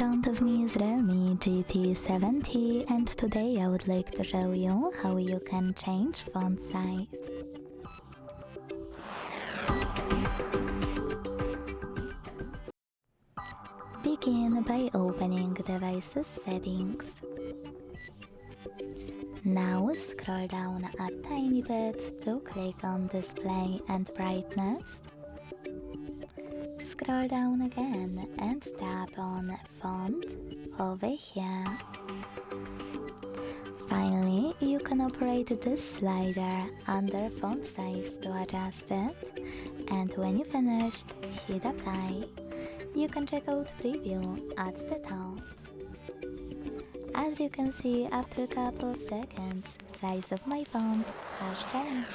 front of me is REALME GT 70 and today I would like to show you how you can change font size. Begin by opening Devices Settings. Now scroll down a tiny bit to click on Display and Brightness. Scroll down again and tap on Font over here. Finally, you can operate this slider under font size to adjust it, and when you finished, hit Apply. You can check out Preview at the top. As you can see, after a couple of seconds, size of my font has changed.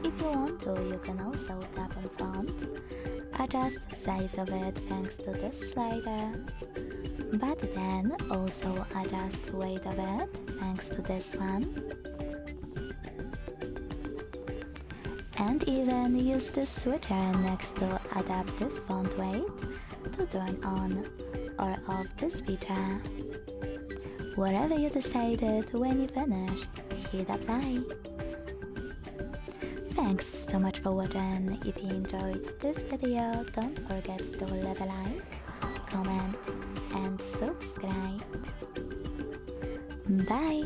If you want to, you can also tap on Font, adjust size of it thanks to this slider, but then also adjust weight of it thanks to this one, and even use this switcher next to Adaptive Font Weight to turn on or off this feature. Whatever you decided when you finished, hit Apply. Thanks so much for watching. If you enjoyed this video, don't forget to leave a like, comment and subscribe. Bye!